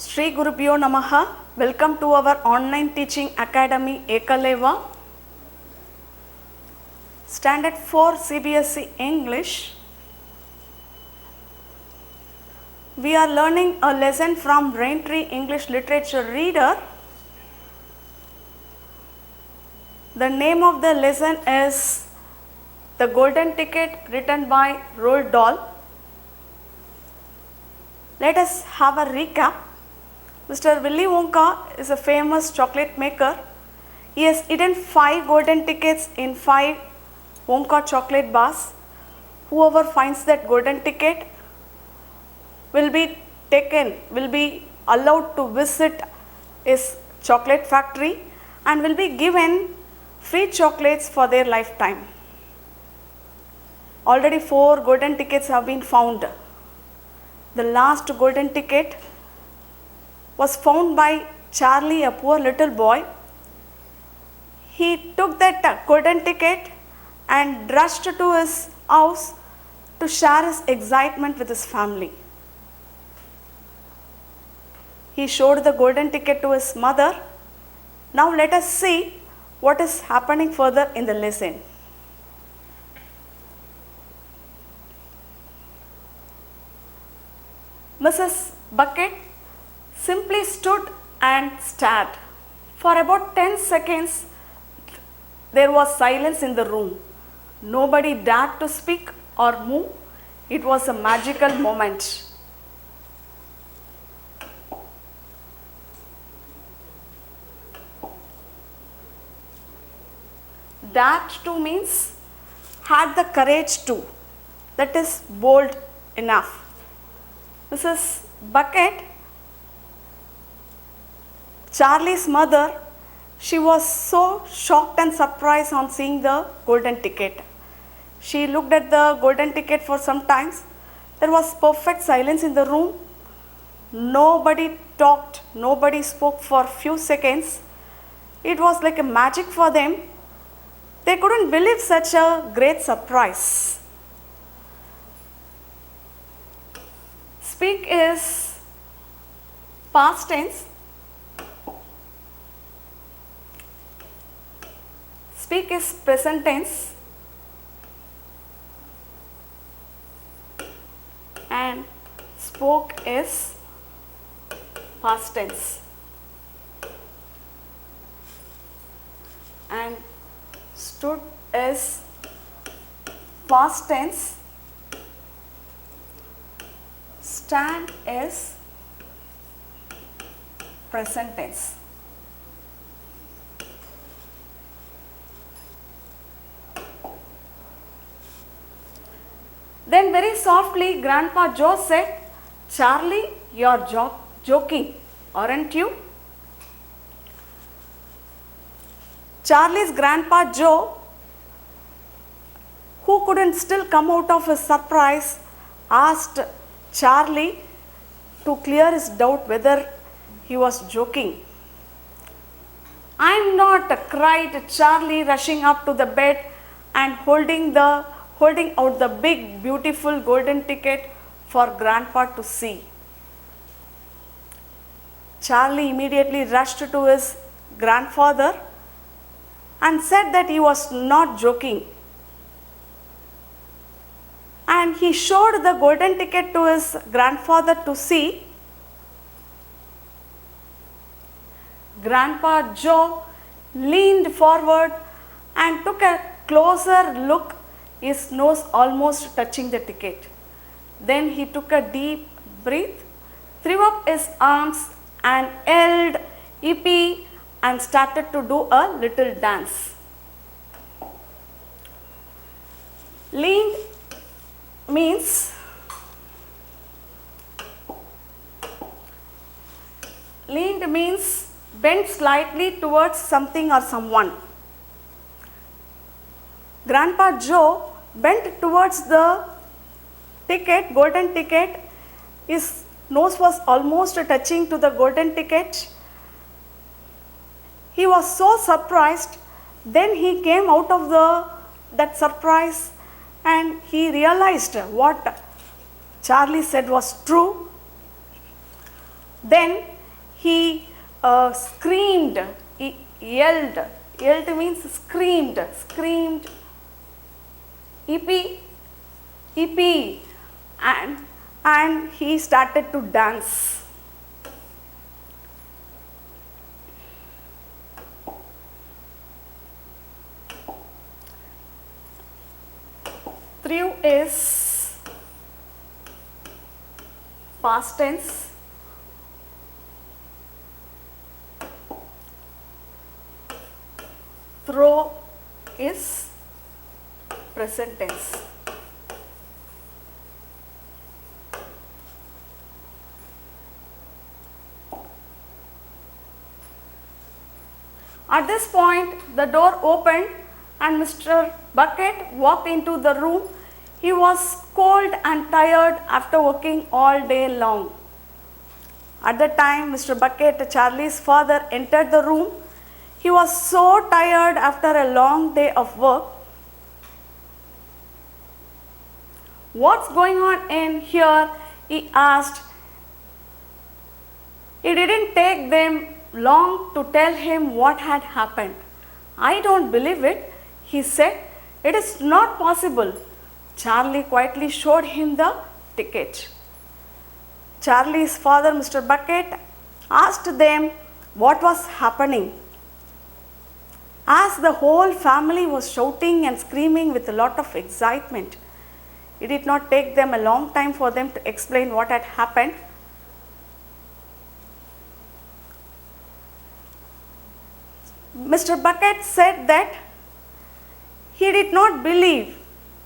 Sri Gurubhyo Namaha. Welcome to our online teaching academy Ekaleva. Standard 4 CBSE English. We are learning a lesson from Raintree English Literature Reader. The name of the lesson is The Golden Ticket, written by Roald Dahl. Let us have a recap. Mr. Willy Wonka is a famous chocolate maker. He has eaten 5 golden tickets in 5 Wonka chocolate bars. Whoever finds that golden ticket will be allowed to visit his chocolate factory and will be given free chocolates for their lifetime. Already 4 golden tickets have been found. The last golden ticket was found by Charlie, a poor little boy. He took that golden ticket and rushed to his house to share his excitement with his family. He showed the golden ticket to his mother. Now let us see what is happening further in the lesson. Mrs. Bucket simply stood and stared. For about 10 seconds, there was silence in the room. Nobody dared to speak or move. It was a magical moment. Dared to means had the courage to. That is bold enough. Mrs. Bucket, Charlie's mother, she was so shocked and surprised on seeing the golden ticket. She looked at the golden ticket for some time. There was perfect silence in the room. Nobody talked, nobody spoke for few seconds. It was like a magic for them. They couldn't believe such a great surprise. Speak is past tense. Speak is present tense. And spoke is past tense. And stood is past tense. Stand is present tense. Then very softly Grandpa Joe said, "Charlie, you're joking, aren't you?" Charlie's Grandpa Joe, who couldn't still come out of his surprise, asked Charlie to clear his doubt whether he was joking. "I'm not," cried Charlie, rushing up to the bed and holding out the big beautiful golden ticket for Grandpa to see. Charlie immediately rushed to his grandfather and said that he was not joking. And he showed the golden ticket to his grandfather to see. Grandpa Joe leaned forward and took a closer look, his nose almost touching the ticket. Then he took a deep breath, threw up his arms and yelled, "Yippee!" and started to do a little dance. Leaned means bent slightly towards something or someone. Grandpa Joe bent towards the ticket, golden ticket. His nose was almost touching to the golden ticket. He was so surprised. Then he came out of that surprise and he realized what Charlie said was true. Then he screamed, he yelled. Yelled means screamed, screamed. Yippee, yippee, and he started to dance. Threw is past tense. Throw is present tense. At this point, the door opened and Mr. Bucket walked into the room. He was cold and tired after working all day long. At the time Mr. Bucket, Charlie's father, entered the room. He was so tired after a long day of work. What's going on in here? He asked. It didn't take them long to tell him what had happened. I don't believe it, he said. It is not possible. Charlie quietly showed him the ticket. Charlie's father, Mr. Bucket, asked them what was happening. As the whole family was shouting and screaming with a lot of excitement, it did not take them a long time for them to explain what had happened. Mr. Bucket said that he did not believe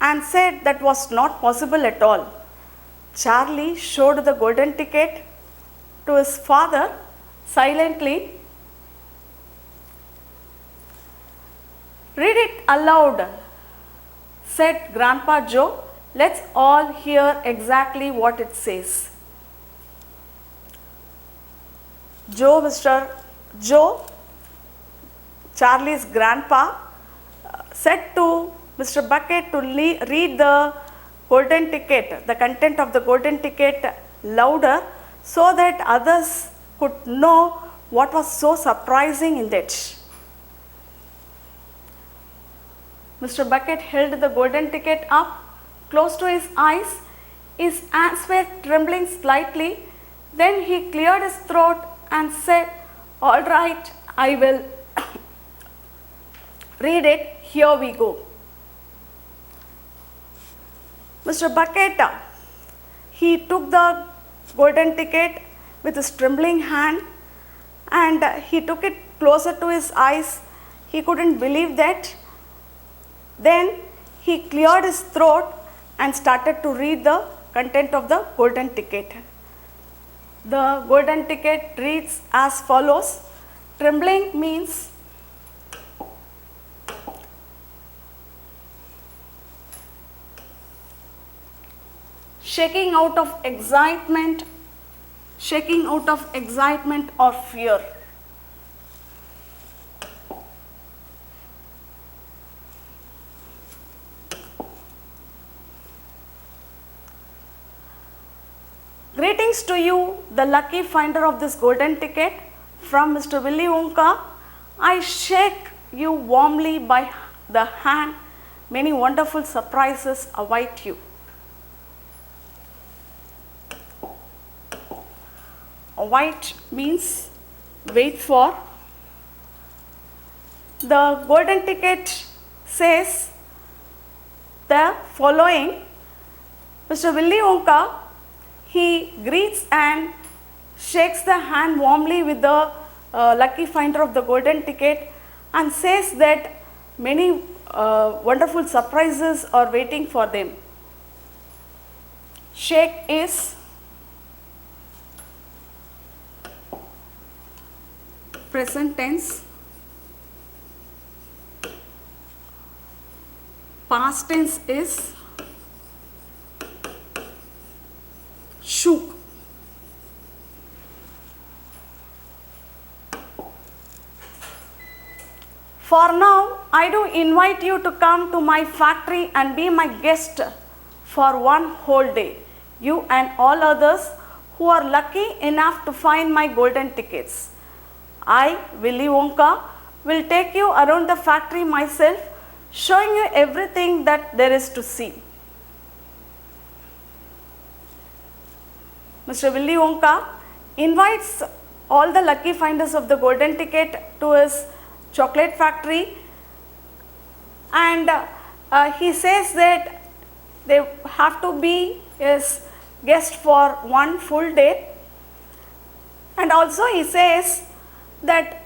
and said that was not possible at all. Charlie showed the golden ticket to his father silently. Read it aloud, said Grandpa Joe. Let's all hear exactly what it says. Mr. Joe, Charlie's grandpa, said to Mr. Bucket to read the golden ticket, the content of the golden ticket louder so that others could know what was so surprising in it. Mr. Bucket held the golden ticket up close to his eyes. His hands were trembling slightly. Then he cleared his throat and said, "All right, I will read it. Here we go." Mr. Bucket, he took the golden ticket with his trembling hand and he took it closer to his eyes. He couldn't believe that. Then he cleared his throat and started to read the content of the golden ticket. The golden ticket reads as follows. Trembling means shaking out of excitement or fear. Greetings to you, the lucky finder of this golden ticket. From Mr. Willy Wonka, I shake you warmly by the hand. Many wonderful surprises await you. Await means wait for. The golden ticket says the following. Mr. Willy Wonka, he greets and shakes the hand warmly with the lucky finder of the golden ticket and says that many wonderful surprises are waiting for them. Shake is present tense. Past tense is shook. For now, I do invite you to come to my factory and be my guest for one whole day. You and all others who are lucky enough to find my golden tickets. I, Willy Wonka, will take you around the factory myself, showing you everything that there is to see. Mr. Willy Wonka invites all the lucky finders of the golden ticket to his chocolate factory, and he says that they have to be his guest for one full day, and also he says that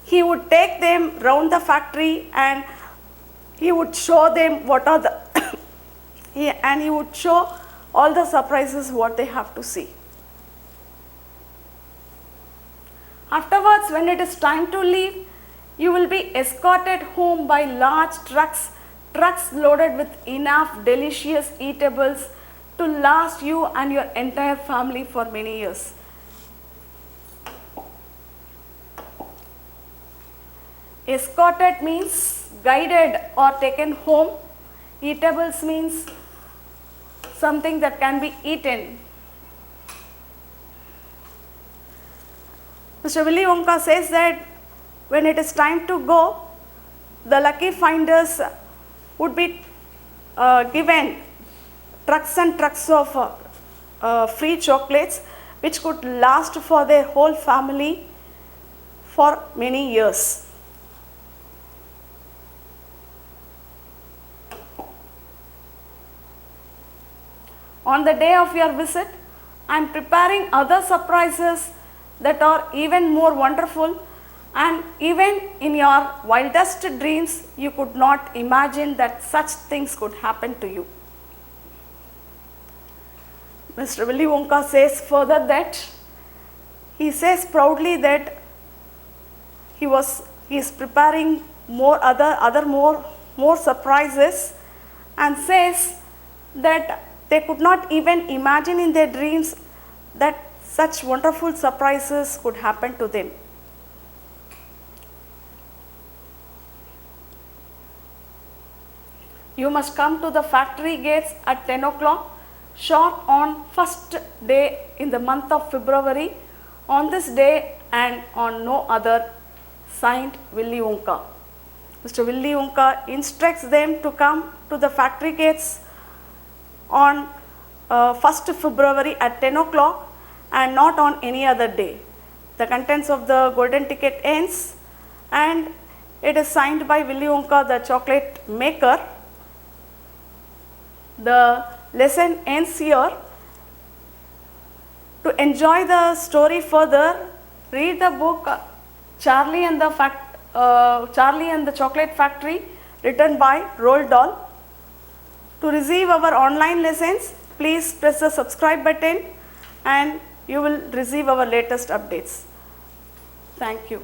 he would take them round the factory and he would show them what are the and he would show all the surprises what they have to see. Afterwards, when it is time to leave, you will be escorted home by large trucks loaded with enough delicious eatables to last you and your entire family for many years. Escorted means guided or taken home. Eatables means something that can be eaten. Mr. Willy Wonka says that when it is time to go, the lucky finders would be given trucks and trucks of free chocolates which could last for their whole family for many years. On the day of your visit, I am preparing other surprises that are even more wonderful, and even in your wildest dreams, you could not imagine that such things could happen to you. Mr. Willy Wonka says further that he says proudly that he is preparing more surprises, and says that they could not even imagine in their dreams that such wonderful surprises could happen to them. You must come to the factory gates at 10 o'clock sharp on first day in the month of February, on this day and on no other. Signed, Willy Wonka. Mr. Willy Wonka instructs them to come to the factory gates on 1st February at 10 o'clock and not on any other day. The contents of the golden ticket ends, and it is signed by Willy Wonka, the chocolate maker. The lesson ends here. To enjoy the story further, read the book Charlie and the Chocolate Factory, written by Roald Dahl. To receive our online lessons, please press the subscribe button and you will receive our latest updates. Thank you.